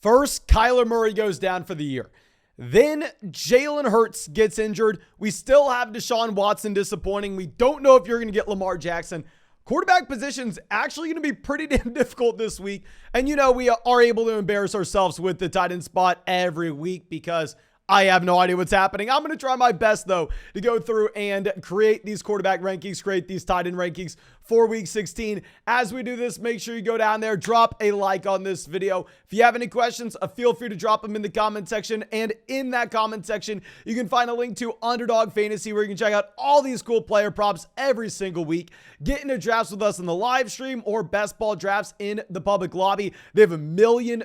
First, Kyler Murray goes down for the year. Then Jalen Hurts gets injured. We still have Deshaun Watson disappointing. We don't know if you're going to get Lamar Jackson. Quarterback position's actually going to be pretty damn difficult this week. And we are able to embarrass ourselves with the tight end spot every week because I have no idea what's happening. I'm going to try my best, though, to go through and create these quarterback rankings, create these tight end rankings for week 16. As we do this, make sure you go down there, drop a like on this video. If you have any questions, feel free to drop them in the comment section. And in that comment section, you can find a link to Underdog Fantasy where you can check out all these cool player props every single week. Get into drafts with us in the live stream or best ball drafts in the public lobby. They have $1 million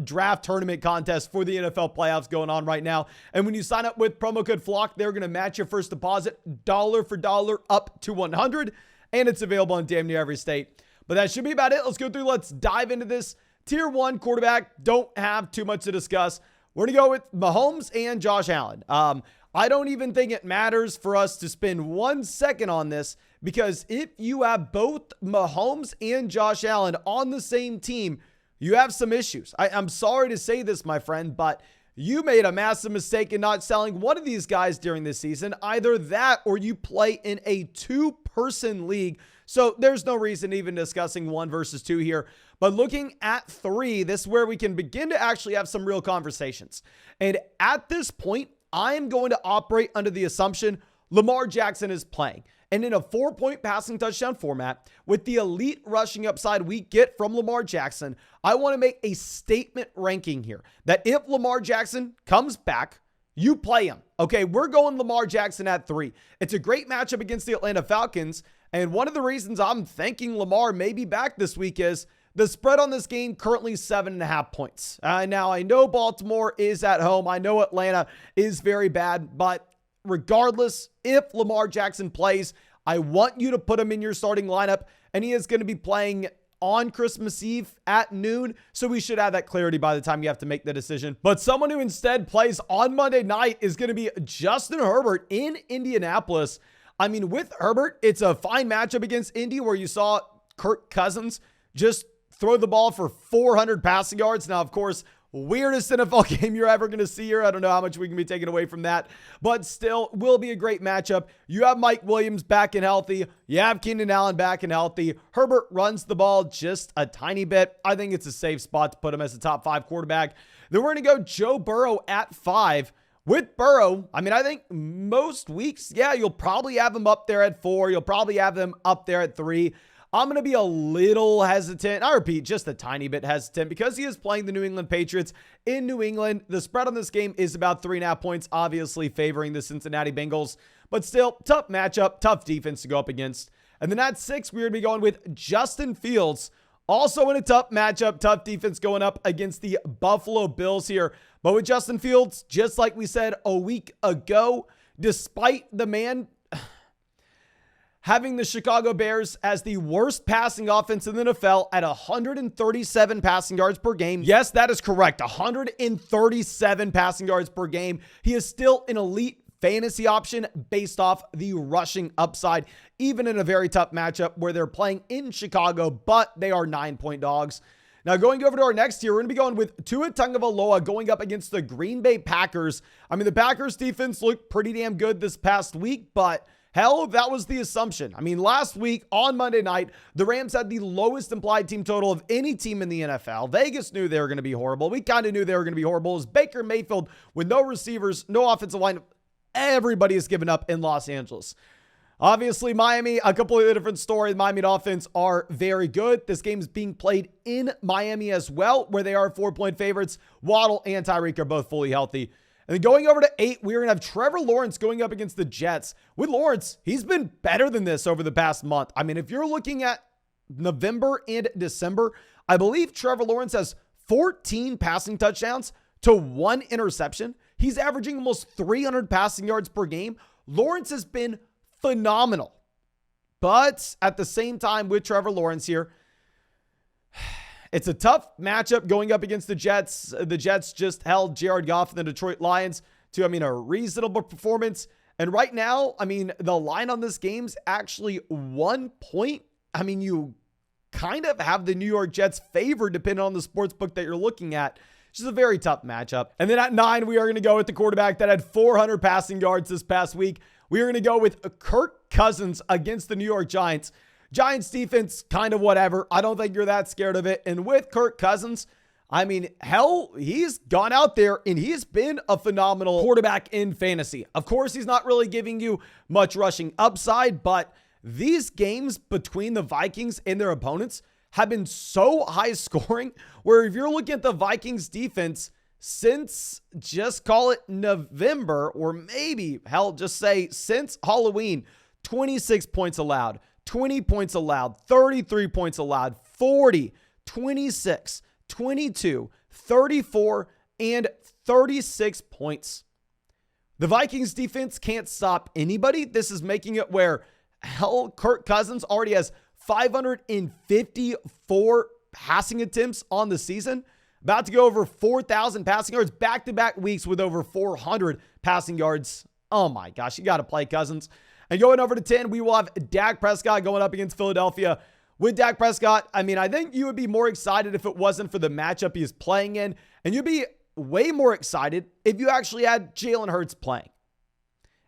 draft tournament contest for the NFL playoffs going on right now. And when you sign up with promo code FLOCK, they're going to match your first deposit dollar for dollar up to $100. And it's available in damn near every state. But that should be about it. Let's go through. Let's dive into this. Tier 1 quarterback. Don't have too much to discuss. We're going to go with Mahomes and Josh Allen. I don't even think it matters for us to spend 1 second on this because if you have both Mahomes and Josh Allen on the same team, you have some issues. I'm sorry to say this, my friend, but you made a massive mistake in not selling one of these guys during this season. Either that or you play in a 2-person league. So there's no reason even discussing 1 versus 2 here. But looking at 3, this is where we can begin to actually have some real conversations. And at this point, I am going to operate under the assumption Lamar Jackson is playing. And in a 4-point passing touchdown format, with the elite rushing upside we get from Lamar Jackson, I want to make a statement ranking here that if Lamar Jackson comes back, you play him. Okay, we're going Lamar Jackson at 3. It's a great matchup against the Atlanta Falcons. And one of the reasons I'm thinking Lamar may be back this week is the spread on this game currently 7.5 points. Now, I know Baltimore is at home. I know Atlanta is very bad, but regardless, if Lamar Jackson plays, I want you to put him in your starting lineup, and he is going to be playing on Christmas Eve at noon, so we should have that clarity by the time you have to make the decision. But someone who instead plays on Monday night is going to be Justin Herbert in Indianapolis. I mean, with Herbert, it's a fine matchup against Indy where you saw Kirk Cousins just throw the ball for 400 passing yards. Now, of course, weirdest NFL game you're ever going to see here. I don't know how much we can be taken away from that, but still will be a great matchup. You have Mike Williams back and healthy. You have Keenan Allen back and healthy. Herbert runs the ball just a tiny bit. I think it's a safe spot to put him as a top 5 quarterback. Then we're going to go Joe Burrow at 5. With Burrow, I mean, I think most weeks, yeah, you'll probably have him up there at 4. You'll probably have them up there at 3. I'm going to be a little hesitant. I repeat, just a tiny bit hesitant because he is playing the New England Patriots in New England. The spread on this game is about 3.5 points, obviously favoring the Cincinnati Bengals, but still tough matchup, tough defense to go up against. And then at 6, we're going to be going with Justin Fields, also in a tough matchup, tough defense going up against the Buffalo Bills here. But with Justin Fields, just like we said a week ago, despite the man having the Chicago Bears as the worst passing offense in the NFL at 137 passing yards per game. Yes, that is correct. 137 passing yards per game. He is still an elite fantasy option based off the rushing upside, even in a very tough matchup where they're playing in Chicago, but they are 9-point dogs. Now, going over to our next tier, we're going to be going with Tua Tagovailoa going up against the Green Bay Packers. I mean, the Packers defense looked pretty damn good this past week, but hell, that was the assumption. I mean, last week on Monday night, the Rams had the lowest implied team total of any team in the NFL. Vegas knew they were going to be horrible. We kind of knew they were going to be horrible. It was Baker Mayfield with no receivers, no offensive line. Everybody has given up in Los Angeles. Obviously, Miami, a completely different story. The Miami Dolphins are very good. This game is being played in Miami as well, where they are 4-point favorites. Waddle and Tyreek are both fully healthy. And then going over to 8, we're going to have Trevor Lawrence going up against the Jets. With Lawrence, he's been better than this over the past month. I mean, if you're looking at November and December, I believe Trevor Lawrence has 14 passing touchdowns to 1 interception. He's averaging almost 300 passing yards per game. Lawrence has been phenomenal. But at the same time with Trevor Lawrence here, it's a tough matchup going up against the Jets. The Jets just held Jared Goff and the Detroit Lions to, a reasonable performance. And right now, the line on this game's actually 1 point. You kind of have the New York Jets favored depending on the sports book that you're looking at. Which is a very tough matchup. And then at 9, we are going to go with the quarterback that had 400 passing yards this past week. We are going to go with Kirk Cousins against the New York Giants. Giants defense, kind of whatever. I don't think you're that scared of it. And with Kirk Cousins, I mean, hell, he's gone out there and he's been a phenomenal quarterback in fantasy. Of course, he's not really giving you much rushing upside, but these games between the Vikings and their opponents have been so high scoring, where if you're looking at the Vikings defense since, just call it November, or maybe, hell, just say since Halloween, 26 points allowed, 20 points allowed, 33 points allowed, 40, 26, 22, 34, and 36 points. The Vikings defense can't stop anybody. This is making it where, hell, Kirk Cousins already has 554 passing attempts on the season. About to go over 4,000 passing yards, back-to-back weeks with over 400 passing yards. Oh my gosh, you got to play Cousins. And going over to 10, we will have Dak Prescott going up against Philadelphia. With Dak Prescott, I mean, I think you would be more excited if it wasn't for the matchup he is playing in. And you'd be way more excited if you actually had Jalen Hurts playing.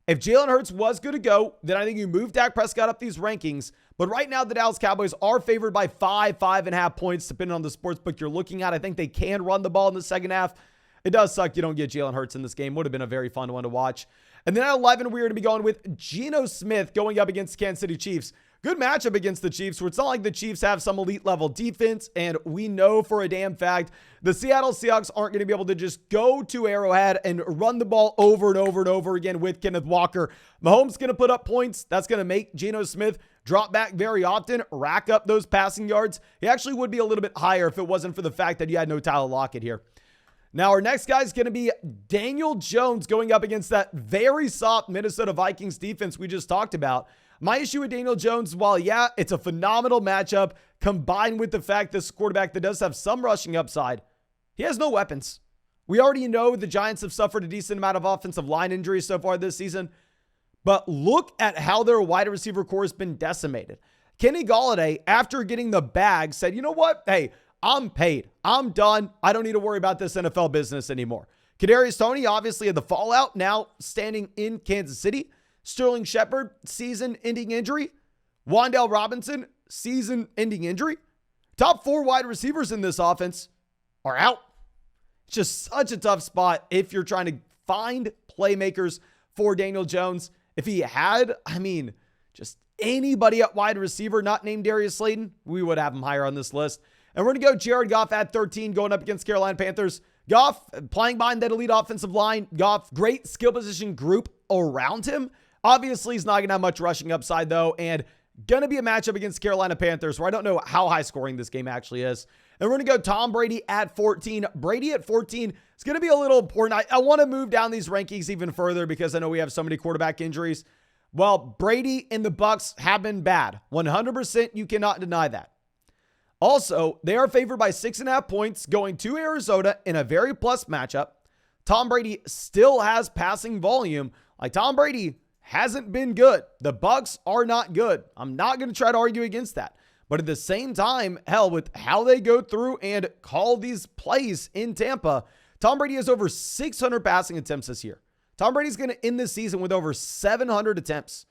If Jalen Hurts was good to go, then I think you move Dak Prescott up these rankings. But right now, the Dallas Cowboys are favored by 5.5 points, depending on the sportsbook you're looking at. I think they can run the ball in the second half. It does suck you don't get Jalen Hurts in this game. Would have been a very fun one to watch. And then at 11, we're going to be going with Geno Smith going up against Kansas City Chiefs. Good matchup against the Chiefs, where it's not like the Chiefs have some elite level defense, and we know for a damn fact the Seattle Seahawks aren't going to be able to just go to Arrowhead and run the ball over and over and over again with Kenneth Walker. Mahomes going to put up points. That's going to make Geno Smith drop back very often, rack up those passing yards. He actually would be a little bit higher if it wasn't for the fact that you had no Tyler Lockett here. Now, our next guy is going to be Daniel Jones going up against that very soft Minnesota Vikings defense we just talked about. My issue with Daniel Jones, while yeah, it's a phenomenal matchup, combined with the fact this quarterback that does have some rushing upside, he has no weapons. We already know the Giants have suffered a decent amount of offensive line injuries so far this season, but look at how their wide receiver core has been decimated. Kenny Golladay, after getting the bag, said, you know what? Hey, I'm paid. I'm done. I don't need to worry about this NFL business anymore. Kadarius Toney obviously had the fallout, now standing in Kansas City. Sterling Shepard, season-ending injury. Wan'Dale Robinson, season-ending injury. Top 4 wide receivers in this offense are out. It's just such a tough spot if you're trying to find playmakers for Daniel Jones. If he had, just anybody at wide receiver not named Darius Slayton, we would have him higher on this list. And we're going to go Jared Goff at 13 going up against Carolina Panthers. Goff playing behind that elite offensive line. Goff, great skill position group around him. Obviously, he's not going to have much rushing upside, though, and going to be a matchup against Carolina Panthers, where I don't know how high scoring this game actually is. And we're going to go Tom Brady at 14. Brady at 14 is going to be a little important. I want to move down these rankings even further because I know we have so many quarterback injuries. Well, Brady and the Bucs have been bad. 100%, you cannot deny that. Also, they are favored by 6.5 points going to Arizona in a very plus matchup. Tom Brady still has passing volume. Like, Tom Brady hasn't been good. The Bucs are not good. I'm not going to try to argue against that. But at the same time, hell, with how they go through and call these plays in Tampa, Tom Brady has over 600 passing attempts this year. Tom Brady's going to end this season with over 700 attempts.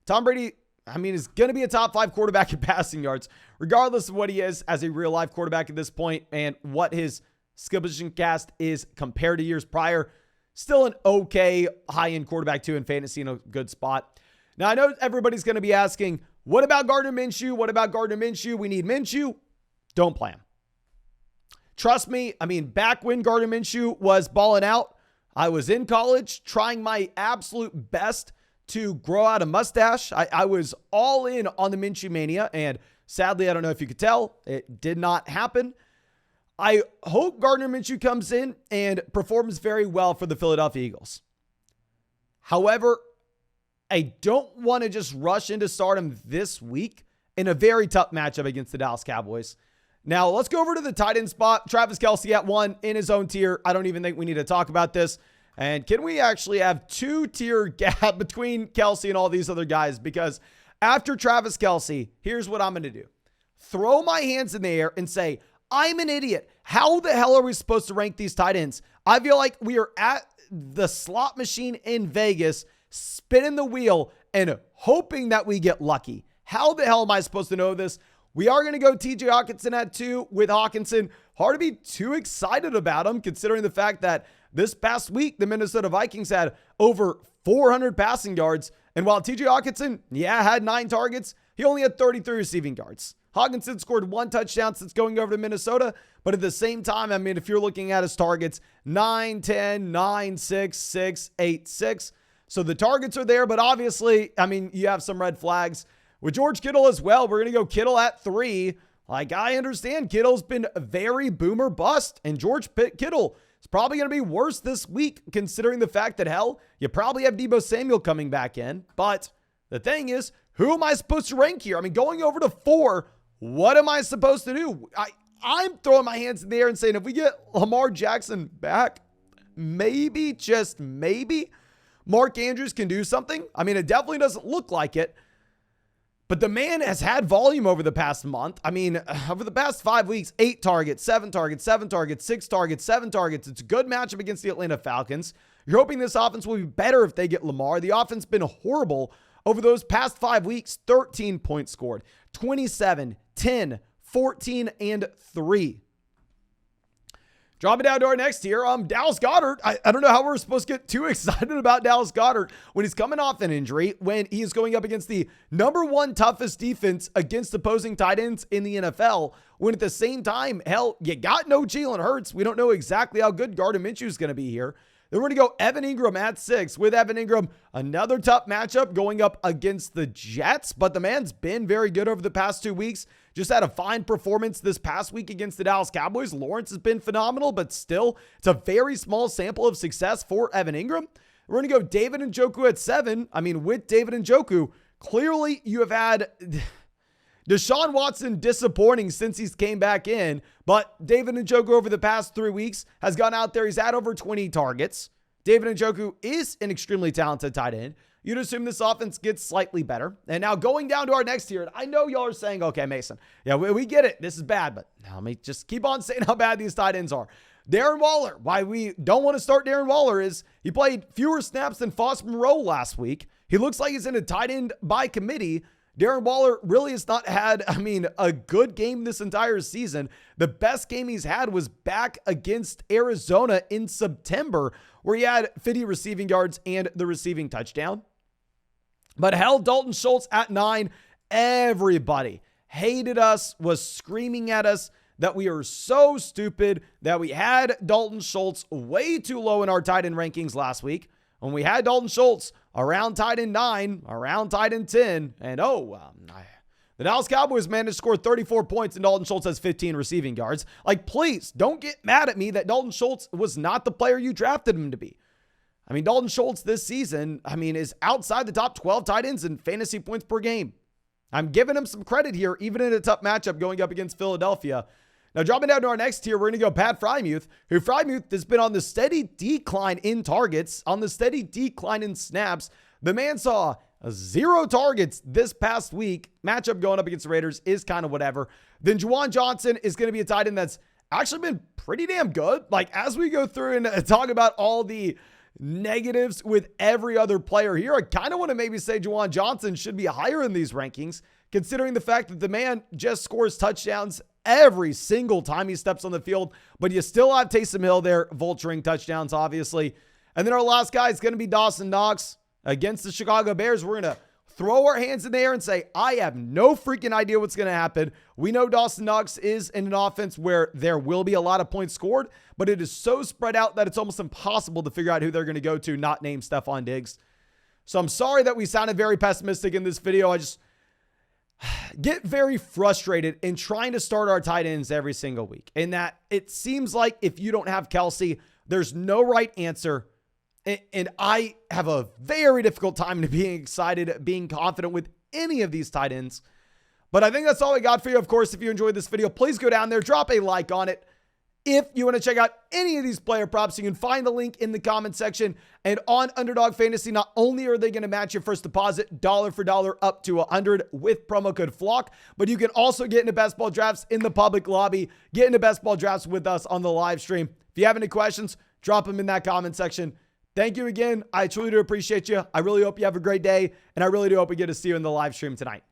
Tom Brady, is going to be a top 5 quarterback in passing yards, regardless of what he is as a real-life quarterback at this point and what his skill position cast is compared to years prior. Still an okay high-end quarterback, too, in fantasy, in a good spot. Now, I know everybody's going to be asking, what about Gardner Minshew? What about Gardner Minshew? We need Minshew. Don't play him. Trust me, back when Gardner Minshew was balling out, I was in college trying my absolute best to grow out a mustache. I was all in on the Minshew mania, and sadly, I don't know if you could tell, it did not happen. I hope Gardner Minshew comes in and performs very well for the Philadelphia Eagles. However, I don't want to just rush into stardom this week in a very tough matchup against the Dallas Cowboys. Now, let's go over to the tight end spot. Travis Kelce at 1 in his own tier. I don't even think we need to talk about this. And can we actually have 2-tier gap between Kelce and all these other guys? Because after Travis Kelce, here's what I'm going to do. throw my hands in the air and say, I'm an idiot. How the hell are we supposed to rank these tight ends? I feel like we are at the slot machine in Vegas, spinning the wheel and hoping that we get lucky. How the hell am I supposed to know this? We are going to go TJ Hawkinson at 2 with Hawkinson. Hard to be too excited about him considering the fact that this past week, the Minnesota Vikings had over 400 passing yards. And while TJ Hawkinson, had 9 targets, he only had 33 receiving yards. Hawkinson scored 1 touchdown since going over to Minnesota. But at the same time, I mean, if you're looking at his targets, 9, 10, 9, 6, 6, 8, 6. So the targets are there, but obviously, I mean, you have some red flags. With George Kittle as well, we're going to go Kittle at 3. Like, I understand Kittle's been very boomer bust, and Kittle is probably going to be worse this week, considering the fact that, hell, you probably have Deebo Samuel coming back in. But the thing is, who am I supposed to rank here? I mean, going over to 4, what am I supposed to do? I'm throwing my hands in the air and saying, if we get Lamar Jackson back, maybe, just maybe, Mark Andrews can do something. I mean, it definitely doesn't look like it. But the man has had volume over the past month. I mean, over the past 5 weeks, 8 targets, 7 targets, 7 targets, 6 targets, 7 targets. It's a good matchup against the Atlanta Falcons. You're hoping this offense will be better if they get Lamar. The offense has been horrible over those past 5 weeks. 13 points scored, 27, 10, 14, and 3. Dropping down to our next tier, Dallas Goedert. I don't know how we're supposed to get too excited about Dallas Goedert when he's coming off an injury, when he is going up against the #1 toughest defense against opposing tight ends in the NFL, when at the same time, hell, you got no Jalen Hurts. We don't know exactly how good Gardner Minshew is going to be here. Then we're going to go Evan Ingram at 6. With Evan Ingram, another tough matchup going up against the Jets, but the man's been very good over the past 2 weeks. Just had a fine performance this past week against the Dallas Cowboys. Lawrence has been phenomenal, but still, it's a very small sample of success for Evan Ingram. We're going to go David Njoku at 7. I mean, with David Njoku, clearly you have had Deshaun Watson disappointing since he's came back in, but David Njoku over the past 3 weeks has gone out there. He's had over 20 targets. David Njoku is an extremely talented tight end. You'd assume this offense gets slightly better. And now going down to our next tier, and I know y'all are saying, okay, Mason, yeah, we get it. This is bad, but let me just keep on saying how bad these tight ends are. Darren Waller, why we don't want to start Darren Waller is he played fewer snaps than Foster Moreau last week. He looks like he's in a tight end by committee. Darren Waller really has not had, a good game this entire season. The best game he's had was back against Arizona in September, where he had 50 receiving yards and the receiving touchdown. But hell, Dalton Schultz at 9. Everybody hated us, was screaming at us that we are so stupid that we had Dalton Schultz way too low in our tight end rankings last week. When we had Dalton Schultz around tight end 9, around tight end 10, and the Dallas Cowboys managed to score 34 points and Dalton Schultz has 15 receiving yards. Like, please don't get mad at me that Dalton Schultz was not the player you drafted him to be. Dalton Schultz this season, is outside the top 12 tight ends in fantasy points per game. I'm giving him some credit here, even in a tough matchup going up against Philadelphia. Now, dropping down to our next tier, we're going to go Pat Freiermuth, who Freiermuth has been on the steady decline in targets, on the steady decline in snaps. The man saw 0 targets this past week. Matchup going up against the Raiders is kind of whatever. Then Juwan Johnson is going to be a tight end that's actually been pretty damn good. Like, as we go through and talk about all the negatives with every other player here, I kind of want to maybe say Juwan Johnson should be higher in these rankings, considering the fact that the man just scores touchdowns every single time he steps on the field. But you still have Taysom Hill there vulturing touchdowns, obviously. And then our last guy is going to be Dawson Knox against the Chicago Bears. We're going to throw our hands in the air and say, I have no freaking idea what's going to happen. We know Dawson Knox is in an offense where there will be a lot of points scored, but it is so spread out that it's almost impossible to figure out who they're going to go to, not named Stephon Diggs. So I'm sorry that we sounded very pessimistic in this video. I just get very frustrated in trying to start our tight ends every single week. And that it seems like if you don't have Kelce, there's no right answer. And I have a very difficult time to being excited, being confident with any of these tight ends. But I think that's all I got for you. Of course, if you enjoyed this video, please go down there, drop a like on it. If you want to check out any of these player props, you can find the link in the comment section. And on Underdog Fantasy, not only are they going to match your first deposit dollar for dollar up to 100 with promo code FLOCK, but you can also get into best ball drafts in the public lobby, get into best ball drafts with us on the live stream. If you have any questions, drop them in that comment section. Thank you again. I truly do appreciate you. I really hope you have a great day, and I really do hope we get to see you in the live stream tonight.